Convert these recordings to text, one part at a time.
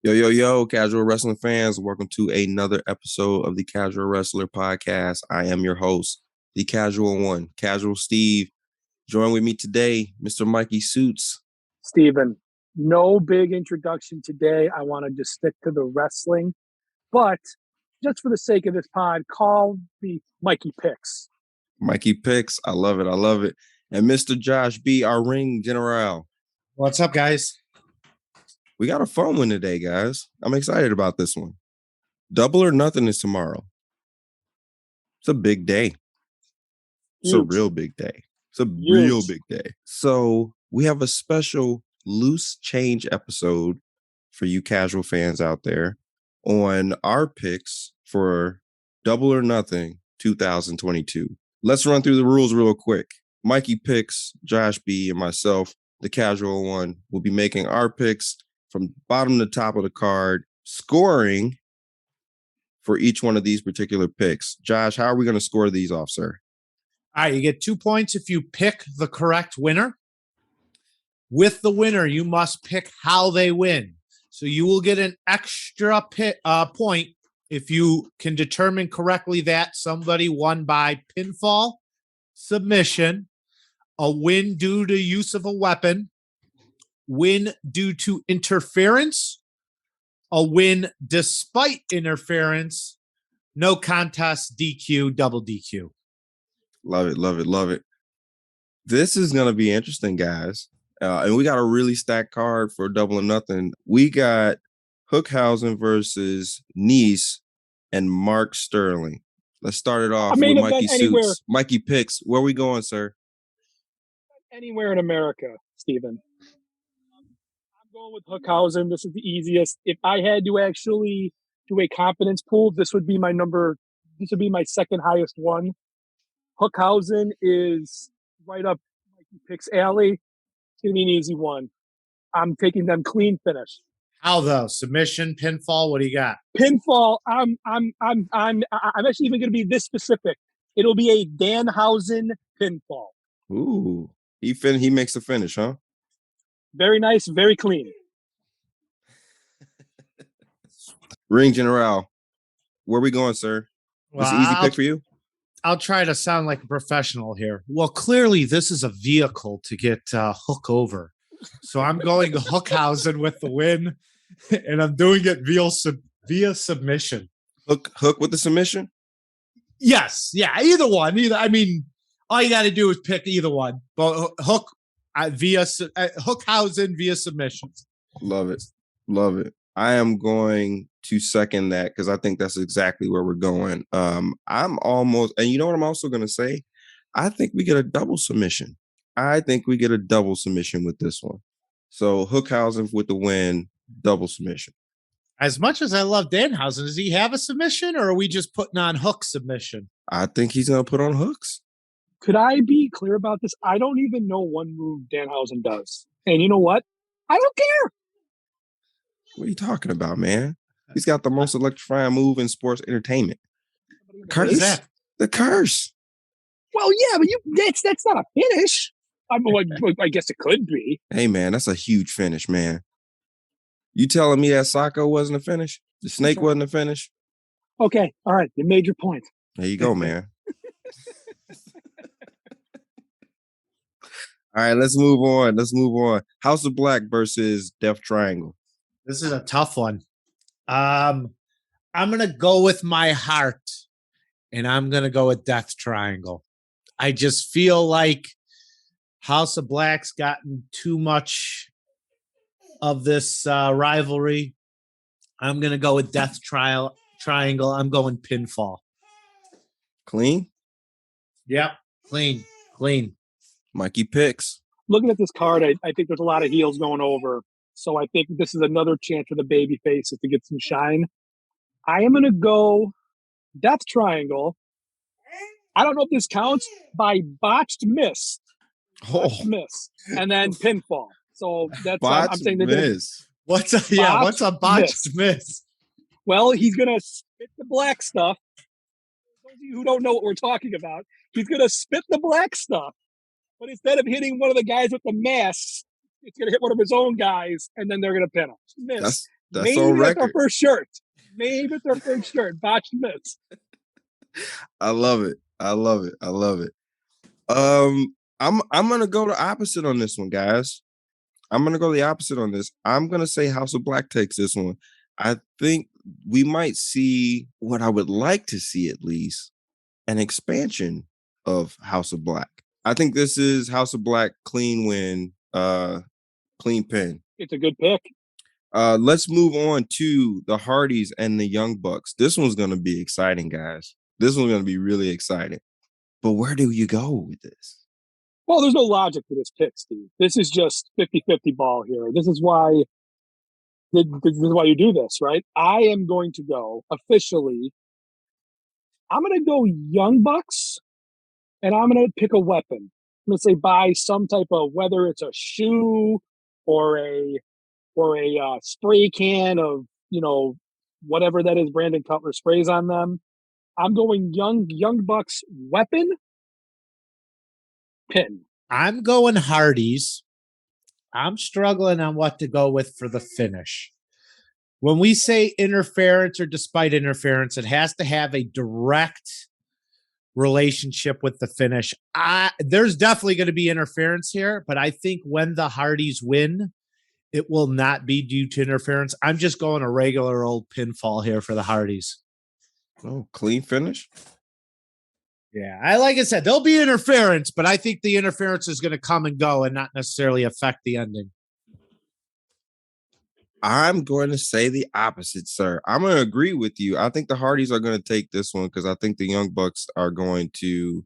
Yo, yo, yo, casual wrestling fans. Welcome to another episode of the Casual Wrestler Podcast. I am your host, the Casual One, Casual Steve. Join with me today, Mr. Mikey Suits. Steven, no big introduction today. I want to just stick to the wrestling. But just for the sake of this pod, call me Mikey Picks. Mikey Picks. I love it. I love it. And Mr. Josh B., our ring general. What's up, guys? We got a fun one today, guys. I'm excited about this one. Double or Nothing is tomorrow. It's a big day. It's a real big day. It's a real big day. So we have a special loose change episode for you casual fans out there on our picks for Double or Nothing 2022. Let's run through the rules real quick. Mikey Picks, Josh B, and myself, the casual one, will be making our picks from bottom to top of the card, scoring for each one of these particular picks. Josh, how are we going to score these off, sir? All right, you get 2 points if you pick the correct winner. With the winner, you must pick how they win. So you will get an extra point if you can determine correctly that somebody won by pinfall, submission, a win due to use of a weapon, win due to interference, a win despite interference, no contest, DQ, double DQ. Love it, love it, love it. This is going to be interesting, guys. And we got a really stacked card for Double or Nothing. We got Hookhausen versus Nice and Mark Sterling. Let's start it off with Mikey Suits. Mikey Picks. Where are we going, sir? Anywhere in America, Steven. I'm going with Hookhausen. This is the easiest. If I had to actually do a confidence pool, this would be my second highest one. Hookhausen is right up Mikey Picks' alley. It's gonna be an easy one. I'm taking them clean finish. How though? Submission, pinfall. What do you got? Pinfall. I'm actually even gonna be this specific. It'll be a Danhausen pinfall. Ooh, he makes a finish, huh? Very nice, very clean. Ring general. Where are we going, sir? What's an easy pick for you? I'll try to sound like a professional here. Well, clearly this is a vehicle to get Hook over. So I'm going Hookhausen with the win, and I'm doing it via submission. Hook with the submission? Yes. Yeah, either one. I mean, all you got to do is pick either one. But Hook Hookhausen via submissions. Love it. Love it. I am going to second that because I think that's exactly where we're going. And you know what I'm also going to say? I think we get a double submission. I think we get a double submission with this one. So Hookhausen with the win, double submission. As much as I love Danhausen, does he have a submission or are we just putting on Hook submission? I think he's going to put on hooks. Could I be clear about this? I don't even know one move Danhausen does. And you know what? I don't care. What are you talking about, man? He's got the most electrifying move in sports entertainment. Curse? That? The curse. Well, yeah, but that's not a finish. I guess it could be. Hey, man, that's a huge finish, man. You telling me that Sacco wasn't a finish? The snake wasn't a finish? Okay, all right. You made your point. There you go, man. All right, let's move on. House of Black versus Death Triangle. This is a tough one. I'm going to go with my heart, and I'm going to go with Death Triangle. I just feel like House of Black's gotten too much of this rivalry. I'm going to go with Death Triangle. I'm going pinfall. Clean? Yep, clean. Mikey Picks. Looking at this card, I think there's a lot of heels going over. So I think this is another chance for the baby faces to get some shine. I am going to go Death Triangle. I don't know if this counts by botched miss. And then pinfall. So that's I'm saying miss. What's a botched miss? Well, he's going to spit the black stuff. Those of you who don't know what we're talking about, he's going to spit the black stuff. But instead of hitting one of the guys with the mask, it's going to hit one of his own guys, and then they're going to pin him. That's Maybe on that's our record. first shirt. Maybe it's our first shirt. Botched miss. I love it. I love it. I love it. I'm gonna go the opposite on this one, guys. I'm gonna go the opposite on this. I'm gonna say House of Black takes this one. I think we might see what I would like to see, at least an expansion of House of Black. I think this is House of Black clean win, clean pin. It's a good pick. Let's move on to the Hardys and the Young Bucks. This one's gonna be exciting, guys. This one's gonna be really exciting. But where do you go with this? Well, there's no logic to this pick, Steve. This is just 50-50 ball here. This is why you do this, right? I am going to go officially. I'm going to go Young Bucks, and I'm going to pick a weapon. I'm going to say buy some type of, whether it's a shoe or a spray can of, whatever that is, Brandon Cutler sprays on them. I'm going Young Bucks weapon pin. I'm going Hardys. I'm struggling on what to go with for the finish. When we say interference or despite interference, it has to have a direct relationship with the finish. There's definitely going to be interference here, but I think when the Hardys win, it will not be due to interference. I'm just going a regular old pinfall here for the Hardys. Oh, clean finish? Yeah, like I said, there'll be interference, but I think the interference is going to come and go and not necessarily affect the ending. I'm going to say the opposite, sir. I'm going to agree with you. I think the Hardys are going to take this one because I think the Young Bucks are going to.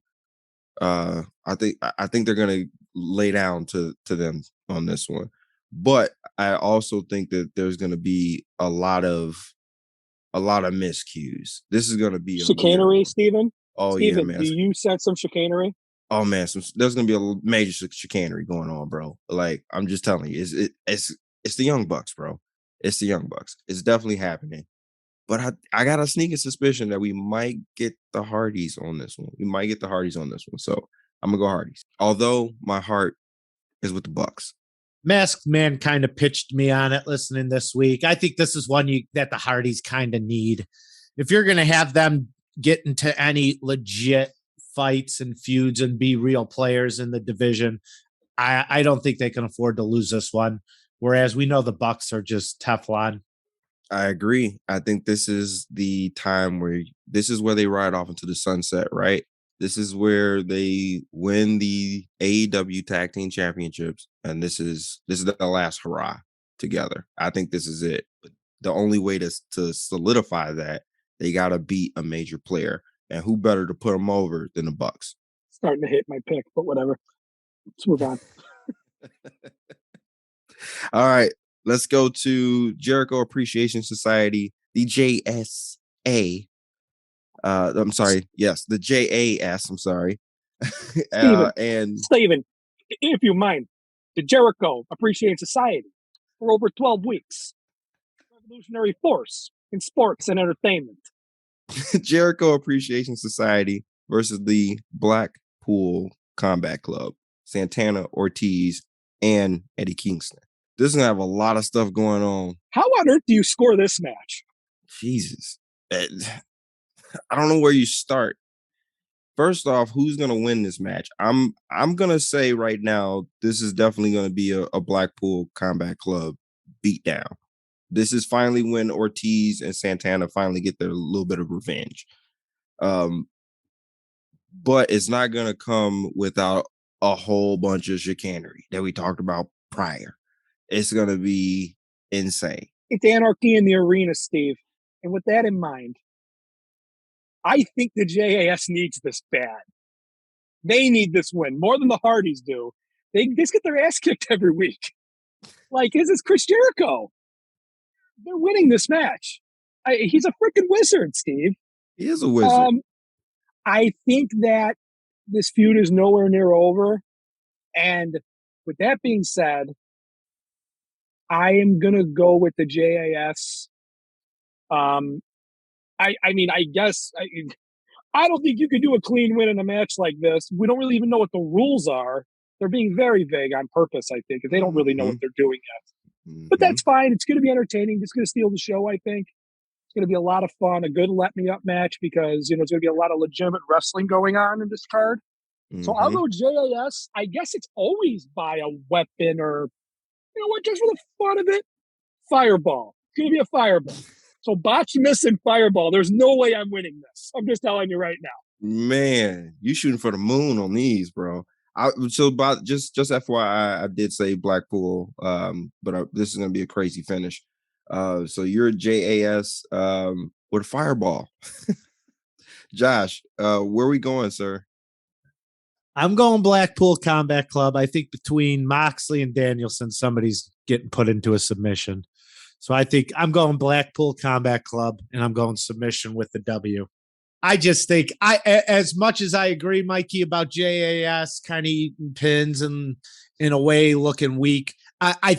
I think they're going to lay down to them on this one, but I also think that there's going to be a lot of miscues. This is going to be chicanery, Stephen. Oh Steven, yeah, man. Do you sense some chicanery? Oh man, there's gonna be a major chicanery going on, bro. Like I'm just telling you, it's the Young Bucks, bro. It's the Young Bucks. It's definitely happening. But I got a sneaking suspicion that we might get the Hardys on this one. We might get the Hardys on this one. So I'm gonna go Hardys. Although my heart is with the Bucks. Masked Man kind of pitched me on it listening this week. I think this is one that the Hardys kind of need. If you're going to have them get into any legit fights and feuds and be real players in the division, I don't think they can afford to lose this one. Whereas we know the Bucks are just Teflon. I agree. I think this is the time where they ride off into the sunset, right? This is where they win the AEW Tag Team Championships, and this is the last hurrah together. I think this is it. But the only way to solidify that, they got to beat a major player, and who better to put them over than the Bucks? Starting to hit my pick, but whatever. Let's move on. All right, let's go to Jericho Appreciation Society, the JSA. I'm sorry. Yes, the JAS. I'm sorry. Steven, if you mind, the Jericho Appreciation Society for over 12 weeks. Revolutionary force in sports and entertainment. Jericho Appreciation Society versus the Blackpool Combat Club, Santana, Ortiz, and Eddie Kingston. This is going to have a lot of stuff going on. How on earth do you score this match? Jesus. I don't know where you start. First off, who's going to win this match? I'm going to say right now, this is definitely going to be a Blackpool Combat Club beatdown. This is finally when Ortiz and Santana finally get their little bit of revenge. But it's not going to come without a whole bunch of chicanery that we talked about prior. It's going to be insane. It's anarchy in the arena, Steve. And with that in mind, I think the JAS needs this bad. They need this win more than the Hardys do. They just get their ass kicked every week. Like, this is Chris Jericho. They're winning this match. He's a freaking wizard, Steve. He is a wizard. I think that this feud is nowhere near over. And with that being said, I am going to go with the JAS. I guess I don't think you could do a clean win in a match like this. We don't really even know what the rules are. They're being very vague on purpose, I think, because they don't really know what they're doing yet. But that's fine. It's going to be entertaining. It's going to steal the show, I think. It's going to be a lot of fun, a good let-me-up match because, there's going to be a lot of legitimate wrestling going on in this card. So I'll go JAS. I guess it's always by a weapon or, just for the fun of it, fireball. It's going to be a fireball. So botch, miss, and fireball. There's no way I'm winning this. I'm just telling you right now. Man, you shooting for the moon on these, bro. Just FYI, I did say Blackpool, but this is gonna be a crazy finish. So you're JAS with a fireball. Josh, where are we going, sir? I'm going Blackpool Combat Club. I think between Moxley and Danielson, somebody's getting put into a submission. So I think I'm going Blackpool Combat Club, and I'm going submission with the W. I just think as much as I agree, Mikey, about JAS kind of eating pins and in a way looking weak, I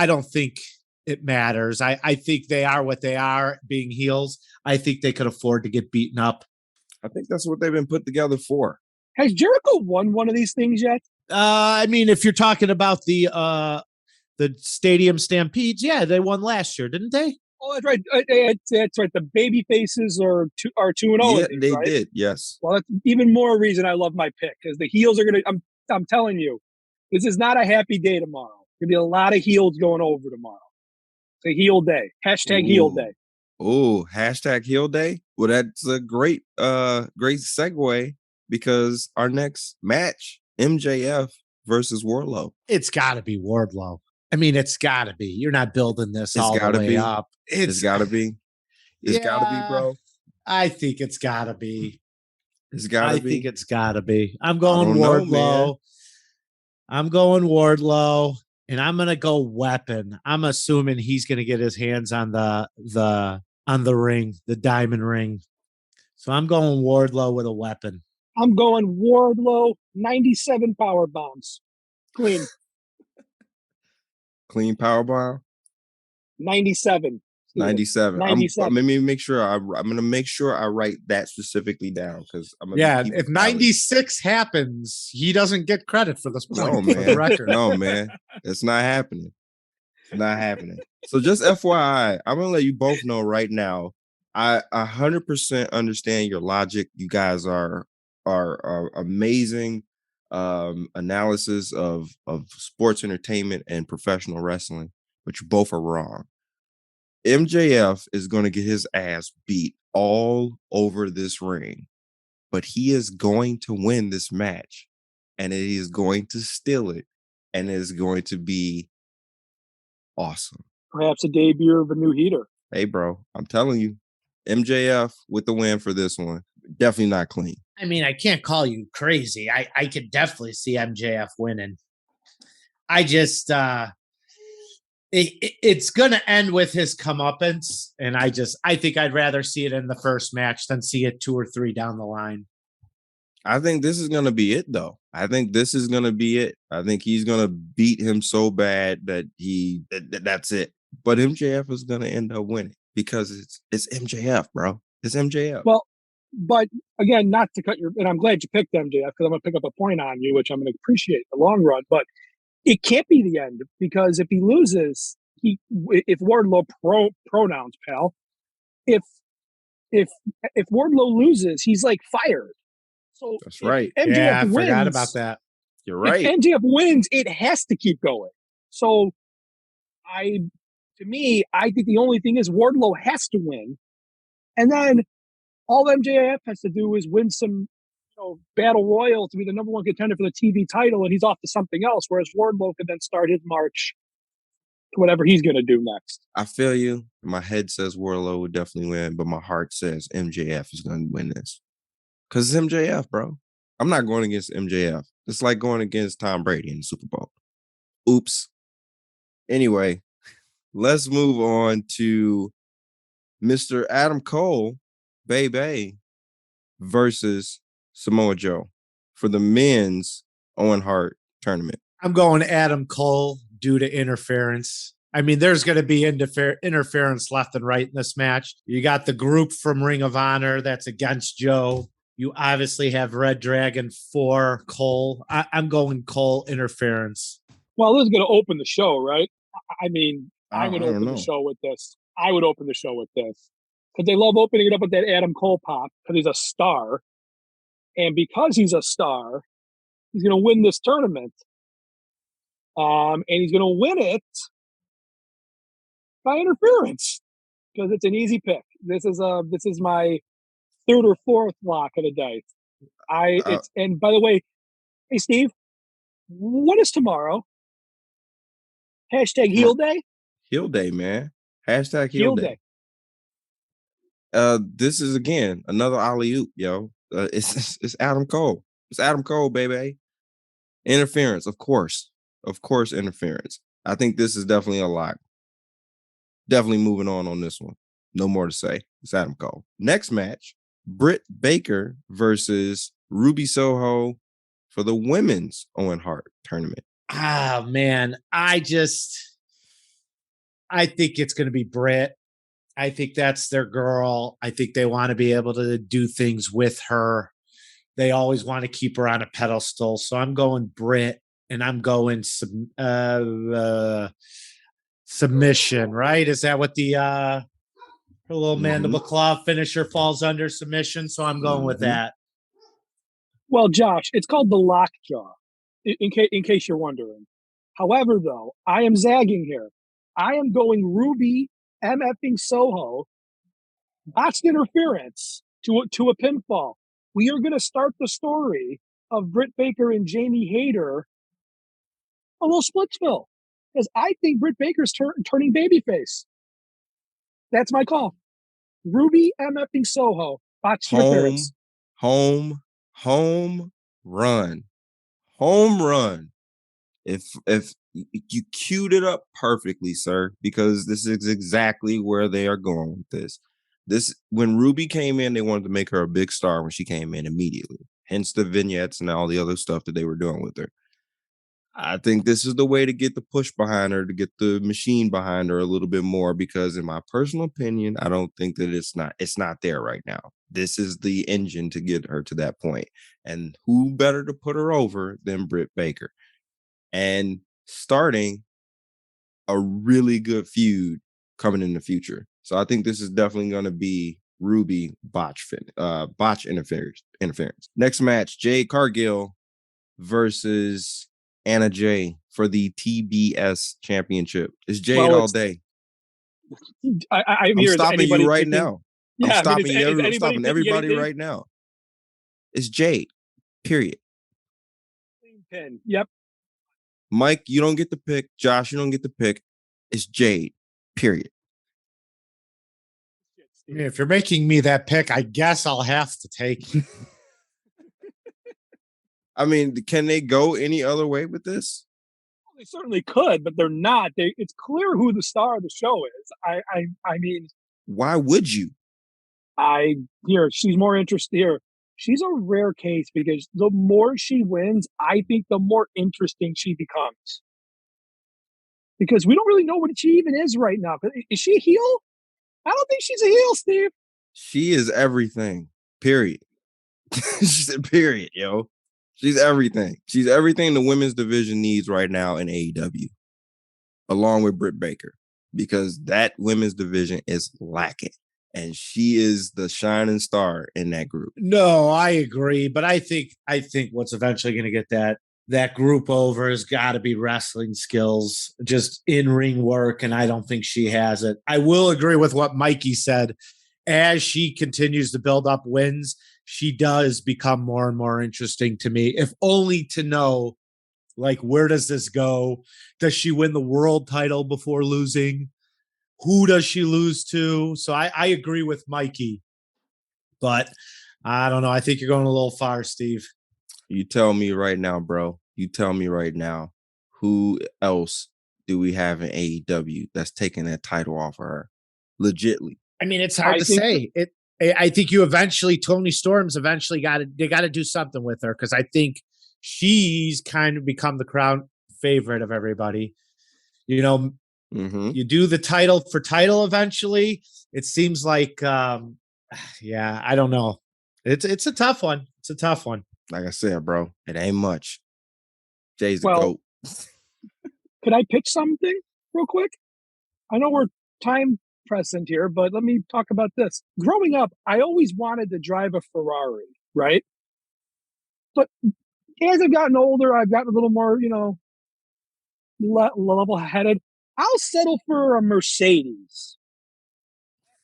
don't think it matters. I think they are what they are, being heels. I think they could afford to get beaten up. I think that's what they've been put together for. Has Jericho won one of these things yet? I mean, if you're talking about the Stadium Stampedes, yeah, they won last year, didn't they? Oh, that's right. That's right. The baby faces are 2-0. Yeah, they right? did. Yes. Well, that's even more reason I love my pick because the heels are gonna. I'm telling you, this is not a happy day tomorrow. Gonna be a lot of heels going over tomorrow. It's a heel day. Hashtag heel day. Oh, hashtag heel day. Well, that's a great segue because our next match, MJF versus Wardlow. It's got to be Wardlow. I mean, it's got to be. You're not building this all the way up. It's got to be. It's got to be, bro. I think it's got to be. It's got to be. I think it's got to be. I'm going Wardlow. I'm going Wardlow, and I'm going to go weapon. I'm assuming he's going to get his hands on the ring, the diamond ring. So I'm going Wardlow with a weapon. I'm going Wardlow, 97 power bombs. Clean. Clean power bomb? 97. 97. 97. Let me make sure I'm going to make sure I write that specifically down because I'm going to if 96 happens, he doesn't get credit for this point. No, man. For the record. No, man. It's not happening. It's not happening. So just FYI, I'm going to let you both know right now. I 100% understand your logic. You guys are amazing analysis of sports entertainment and professional wrestling, but you both are wrong. MJF is going to get his ass beat all over this ring, but he is going to win this match, and he is going to steal it, and it is going to be awesome. Perhaps a debut of a new heater. Hey, bro, I'm telling you, MJF with the win for this one. Definitely not clean. I mean, I can't call you crazy. I could definitely see MJF winning. I just it's gonna end with his comeuppance, and I think I'd rather see it in the first match than see it 2 or 3 down the line. I think this is gonna be it, though. I think this is gonna be it. I think he's gonna beat him so bad that that's it. But MJF is gonna end up winning because it's MJF, bro. It's MJF. Well, but again, not to cut and I'm glad you picked MJF because I'm going to pick up a point on you, which I'm going to appreciate in the long run, but it can't be the end because if he loses, if Wardlow pronouns, pal, if Wardlow loses, he's like fired. So that's right. MJF wins, forgot about that. You're right. If MJF wins, it has to keep going. So I think the only thing is Wardlow has to win. And then all MJF has to do is win some battle royal to be the number one contender for the TV title, and he's off to something else, whereas Wardlow could then start his march to whatever he's going to do next. I feel you. My head says Wardlow would definitely win, but my heart says MJF is going to win this. Because it's MJF, bro. I'm not going against MJF. It's like going against Tom Brady in the Super Bowl. Oops. Anyway, let's move on to Mr. Adam Cole, Bay versus Samoa Joe for the men's Owen Hart tournament. I'm going Adam Cole due to interference. I mean, there's going to be interference left and right in this match. You got the group from Ring of Honor that's against Joe. You obviously have Red Dragon for Cole. I'm going Cole interference. Well, this is going to open the show, right? I mean, I would I don't open the know. show with this. I would open the show with this because they love opening it up with that Adam Cole pop because he's a star, and because he's a star, he's going to win this tournament. And he's going to win it by interference because it's an easy pick. This is my third or fourth lock of the day. And by the way, hey Steve, what is tomorrow? Hashtag heel day. Heel day, man. Hashtag heel day. This is again another alley-oop, yo. It's Adam Cole. It's Adam Cole, baby. Interference, of course. Of course, interference. I think this is definitely a lock. Definitely moving on this one. No more to say. It's Adam Cole. Next match, Britt Baker versus Ruby Soho for the women's Owen Hart tournament. Ah, man. I think it's going to be Britt. I think that's their girl. I think they want to be able to do things with her. They always want to keep her on a pedestal. So I'm going Britt, and I'm going submission, right? Is that what the her little mandible claw finisher falls under, submission? So I'm going with that. Well, Josh, it's called the lockjaw, in case you're wondering. However, though, I am zagging here. I am going Ruby MFing Soho, botched interference to a pinfall. We are going to start the story of Britt Baker and Jamie Hayter a little Splitsville. Because I think Britt Baker's turning babyface. That's my call. Ruby MFing Soho, botched interference. Home run. Home run. If you queued it up perfectly, sir, because this is exactly where they are going with this. When Ruby came in, they wanted to make her a big star when she came in immediately. Hence the vignettes and all the other stuff that they were doing with her. I think this is the way to get the push behind her, to get the machine behind her a little bit more, because in my personal opinion, I don't think that it's not there right now. This is the engine to get her to that point. And who better to put her over than Britt Baker? And starting a really good feud coming in the future. So I think this is definitely going to be Ruby botch interference. Next match, Jade Cargill versus Anna Jay for the TBS Championship. It's Jade all day. I'm stopping you right now. Yeah, I'm stopping everybody right now. It's Jade, period. Pin. Yep. Mike, you don't get the pick. Josh, you don't get the pick. It's Jade, period. I mean, if you're making me that pick, I guess I'll have to take it. I mean, can they go any other way with this? Well, they certainly could, but they're not. It's clear who the star of the show is. I mean, why would you? She's more interested here. She's a rare case because the more she wins, I think the more interesting she becomes. Because we don't really know what she even is right now. Is she a heel? I don't think she's a heel, Steve. She is everything. Period. She said, period, yo. She's everything. She's everything the women's division needs right now in AEW, along with Britt Baker, because that women's division is lacking. And she is the shining star in that group. No, I agree. But I think what's eventually going to get that group over has got to be wrestling skills, just in-ring work. And I don't think she has it. I will agree with what Mikey said. As she continues to build up wins, she does become more and more interesting to me, if only to know, like, where does this go? Does she win the world title before losing? Who does she lose to? So I agree with Mikey, but I don't know. I think you're going a little far, Steve. You tell me right now, bro. You tell me right now, who else do we have in AEW that's taking that title off of her? Legitly. I mean, it's hard to say. I think Tony Storm's eventually they got to do something with her, because I think she's kind of become the crown favorite of everybody. You know, you do the title for title eventually. It seems like, I don't know. It's a tough one. It's a tough one. Like I said, bro, it ain't much. Jay's the GOAT. Could I pitch something? real quick? I know we're time present here, but let me talk about this. Growing up, I always wanted to drive a Ferrari, right? But as I've gotten older, I've gotten a little more, level-headed. I'll settle for a Mercedes.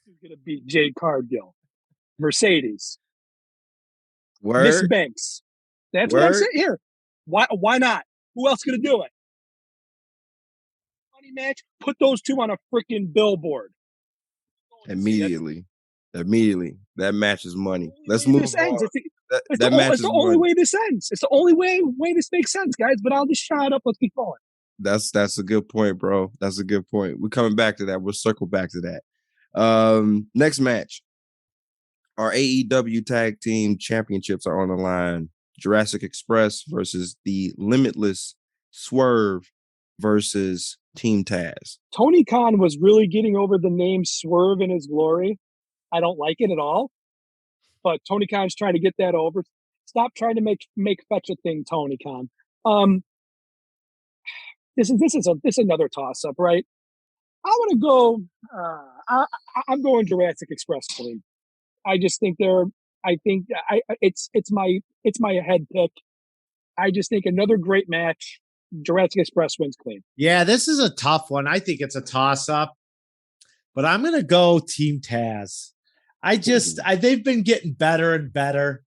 Who's going to beat Jade Cargill? Mercedes. Miss Word, Banks. That's what I'm word. saying here. Why not? Who else going to do it? Money match. Put those two on a freaking billboard. Immediately. That match is money. Let's Way move this ends. on. That It's match is the only money. way this ends. It's the only way this makes sense, guys. But I'll just shut up. Let's keep going. That's a good point, bro. That's a good point. We're coming back to that. We'll circle back to that. Next match. Our AEW Tag Team Championships are on the line. Jurassic Express versus the Limitless, Swerve versus Team Taz. Tony Khan was really getting over the name Swerve in his glory. I don't like it at all. But Tony Khan's trying to get that over. Stop trying to make fetch a thing, Tony Khan. This is another toss up, right? I want to go. I'm going Jurassic Express clean. I just think they're. I think it's my head pick. I just think another great match. Jurassic Express wins clean. Yeah, this is a tough one. I think it's a toss up, but I'm going to go Team Taz. They've been getting better and better.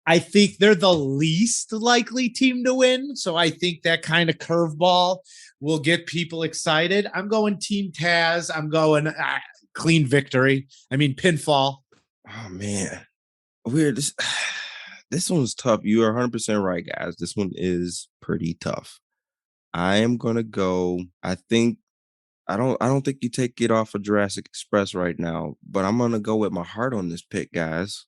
I think they're the least likely team to win. So I think that kind of curveball will get people excited. I'm going Team Taz. I'm going clean victory. I mean, pinfall. Oh, man. Weird. This one's tough. You are 100% right, guys. This one is pretty tough. I am going to go. I don't think you take it off of Jurassic Express right now, but I'm going to go with my heart on this pick, guys.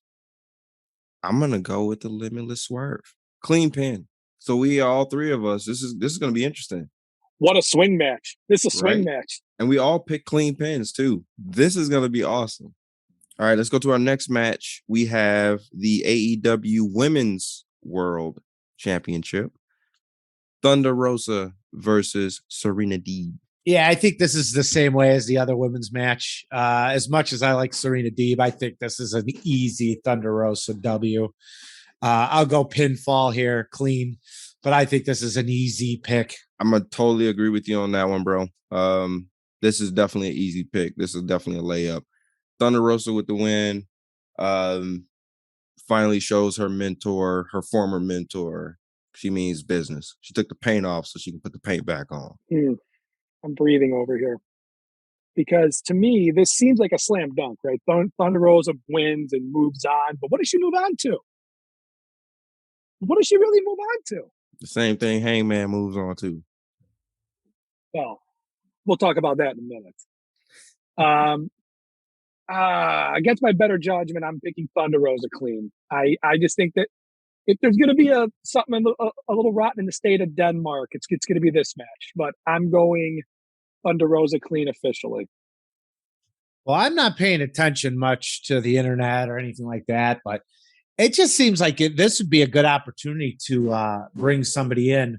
I'm going to go with the Limitless Swerve. Clean pin. So we all three of us, this is going to be interesting. What a swing match. This is a swing match. And we all pick clean pins too. This is going to be awesome. All right, let's go to our next match. We have the AEW Women's World Championship. Thunder Rosa versus Serena Deeb. Yeah, I think this is the same way as the other women's match. As much as I like Serena Deeb, I think this is an easy Thunder Rosa W. I'll go pinfall here, clean, but I think this is an easy pick. I'm going to totally agree with you on that one, bro. This is definitely an easy pick. This is definitely a layup. Thunder Rosa with the win. Finally shows her mentor, her former mentor, she means business. She took the paint off so she can put the paint back on. I'm breathing over here. Because to me, this seems like a slam dunk, right? Thunder Rosa wins and moves on. But what does she move on to? What does she really move on to? The same thing Hangman moves on to. Well, we'll talk about that in a minute. Against my better judgment, I'm picking Thunder Rosa clean. I just think that if there's going to be something a little rotten in the state of Denmark, it's going to be this match. But I'm going Thunder Rosa clean officially. Well, I'm not paying attention much to the internet or anything like that, but it just seems like this would be a good opportunity to bring somebody in.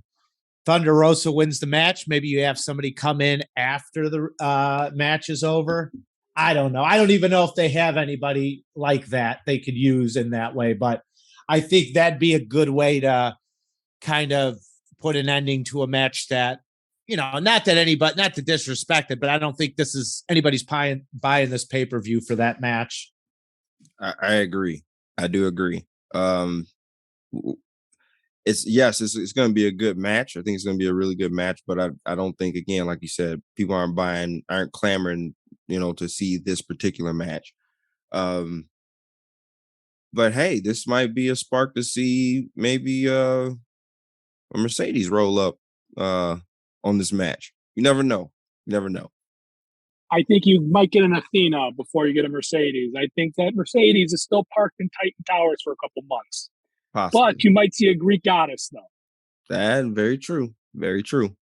Thunder Rosa wins the match. Maybe you have somebody come in after the match is over. I don't know. I don't even know if they have anybody like that they could use in that way, but I think that'd be a good way to kind of put an ending to a match that, not to disrespect it, but I don't think this is anybody's buying this pay-per-view for that match. I agree. I do agree. It's going to be a good match. I think it's going to be a really good match, but I don't think, again, like you said, people aren't clamoring, to see this particular match. But hey, this might be a spark to see maybe a Mercedes roll up on this match. You never know. I think you might get an Athena before you get a Mercedes. I think that Mercedes is still parked in Titan Towers for a couple months. Possibly. But you might see a Greek goddess, though. That very true. Very true.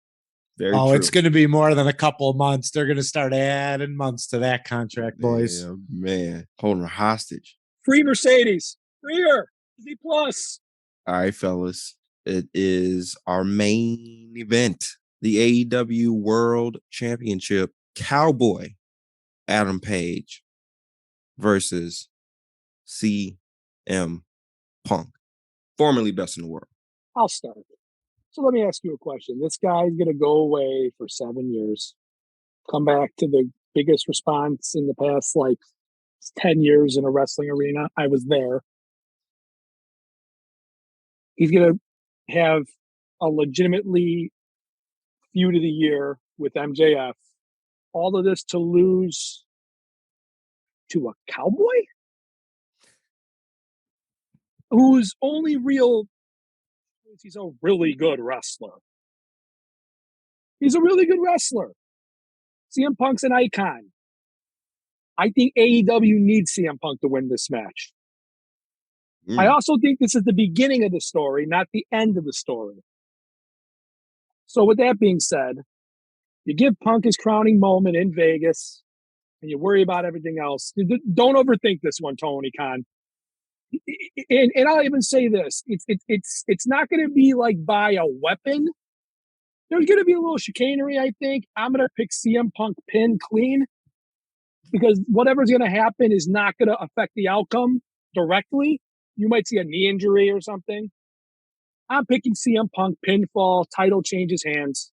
Very true. True. It's going to be more than a couple of months. They're going to start adding months to that contract, boys. Yeah, man. Holding her hostage. Free Mercedes. Free her. Z+. All right, fellas. It is our main event the AEW World Championship, Cowboy Adam Page versus CM Punk, formerly best in the world. I'll start. So let me ask you a question. This guy's going to go away for 7 years, come back to the biggest response in the past, 10 years in a wrestling arena. I was there. He's going to have a legitimately feud of the year with MJF. All of this to lose to a cowboy whose only real is he's a really good wrestler. He's a really good wrestler. CM Punk's an icon. I think AEW needs CM Punk to win this match. I also think this is the beginning of the story, not the end of the story. So with that being said, you give Punk his crowning moment in Vegas, and you worry about everything else. Don't overthink this one, Tony Khan. And I'll even say this: it's not going to be like by a weapon. There's going to be a little chicanery. I think I'm going to pick CM Punk pin clean because whatever's going to happen is not going to affect the outcome directly. You might see a knee injury or something. I'm picking CM Punk pinfall. Title changes hands.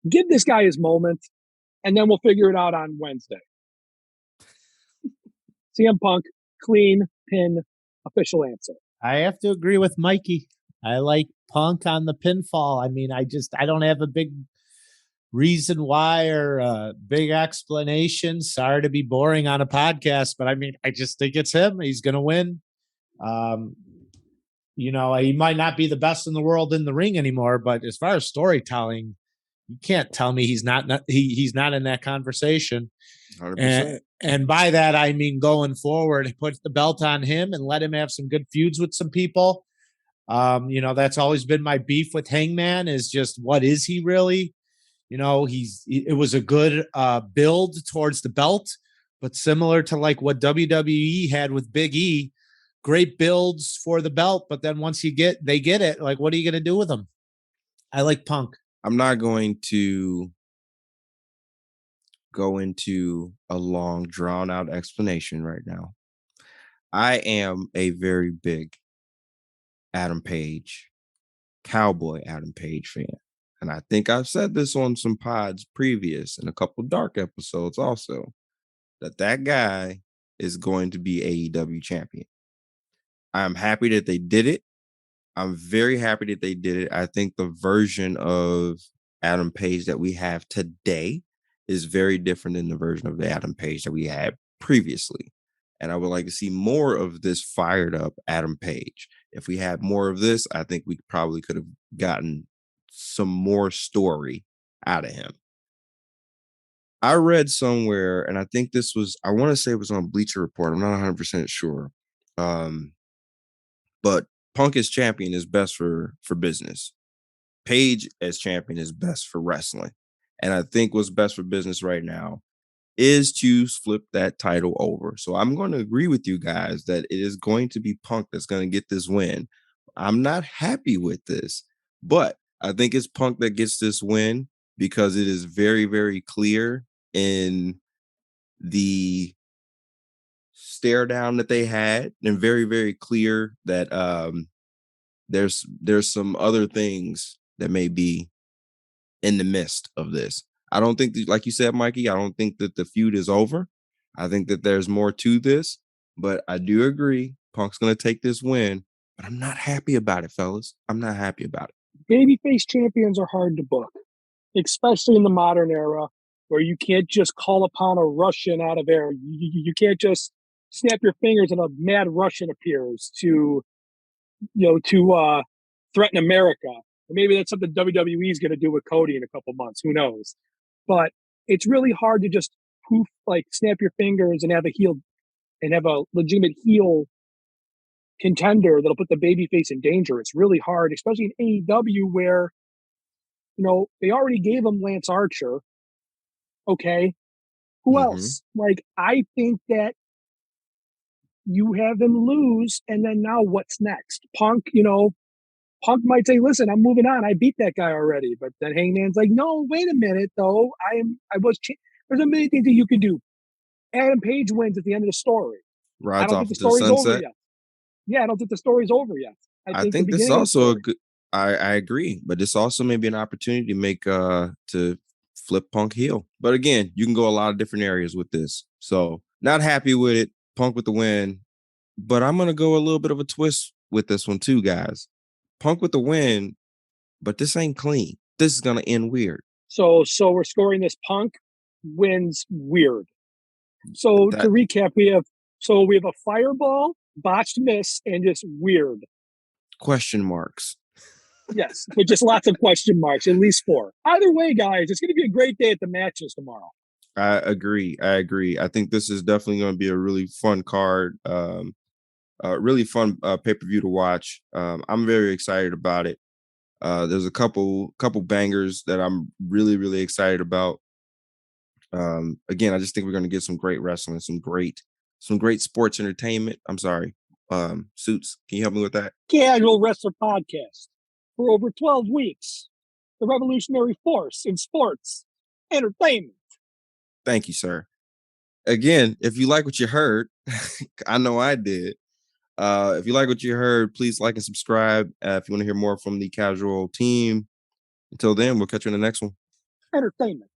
Give this guy his moment, and then we'll figure it out on Wednesday. CM Punk, clean, pin, official answer. I have to agree with Mikey. I like Punk on the pinfall. I mean, I don't have a big reason why or a big explanation. Sorry to be boring on a podcast, but I mean, I just think it's him. He's going to win. He might not be the best in the world in the ring anymore, but as far as storytelling, you can't tell me he's not in that conversation. 100%. And by that, I mean, going forward, put the belt on him and let him have some good feuds with some people. That's always been my beef with Hangman is just, what is he really? It was a good build towards the belt, but similar to like what WWE had with Big E, great builds for the belt. But then once they get it, like, what are you going to do with them? I like Punk. I'm not going to go into a long, drawn out explanation right now. I am a very big Adam Page, Cowboy Adam Page fan. And I think I've said this on some pods previous and a couple dark episodes also, that guy is going to be AEW champion. I'm happy that they did it. I'm very happy that they did it. I think the version of Adam Page that we have today is very different than the version of the Adam Page that we had previously. And I would like to see more of this fired up Adam Page. If we had more of this, I think we probably could have gotten some more story out of him. I read somewhere, and I think I want to say it was on Bleacher Report. I'm not 100% sure. But Punk as champion is best for business. Page as champion is best for wrestling. And I think what's best for business right now is to flip that title over. So I'm going to agree with you guys that it is going to be Punk that's going to get this win. I'm not happy with this, but I think it's Punk that gets this win because it is very, very clear in the stare down that they had, and very, very clear that there's some other things that may be in the midst of this. I don't think that, like you said, Mikey, I don't think that the feud is over. I think that there's more to this, but I do agree Punk's going to take this win, but I'm not happy about it, fellas. I'm not happy about it. Babyface champions are hard to book, especially in the modern era where you can't just call upon a Russian out of air. You can't just snap your fingers and a mad Russian appears to threaten America. Maybe that's something WWE is going to do with Cody in a couple months. Who knows? But it's really hard to just snap your fingers and have a legitimate heel contender that'll put the babyface in danger. It's really hard, especially in AEW where, they already gave him Lance Archer. Okay. Who else? I think that you have him lose, and then now what's next? Punk Punk might say, "Listen, I'm moving on. I beat that guy already." But then Hangman's like, "No, wait a minute, though. There's a million things that you can do." Adam Page wins at the end of the story. I Rides don't off think the into the story's over sunset. yet. Yeah, I don't think the story's over yet. I think the think this is beginning of the also a story. good. I agree, but this also may be an opportunity to make to flip Punk heel. But again, you can go a lot of different areas with this. So not happy with it. Punk with the win, but I'm gonna go a little bit of a twist with this one too, guys. Punk with the win, but this ain't clean. This is gonna end weird. So we're scoring this. Punk wins weird. So to recap, we have a fireball, botched miss, and just weird. Question marks. Yes, but just lots of question marks, at least 4. Either way, guys, it's going to be a great day at the matches tomorrow. I agree. I think this is definitely going to be a really fun card. Really fun pay-per-view to watch. I'm very excited about it. There's a couple bangers that I'm really, really excited about. Again, I just think we're going to get some great wrestling, some great sports entertainment. I'm sorry. Suits, can you help me with that? Casual Wrestler Podcast for over 12 weeks. The revolutionary force in sports entertainment. Thank you, sir. Again, if you like what you heard, I know I did. If you like what you heard, please like and subscribe. If you want to hear more from the Casual team, until then, we'll catch you in the next one. Entertainment.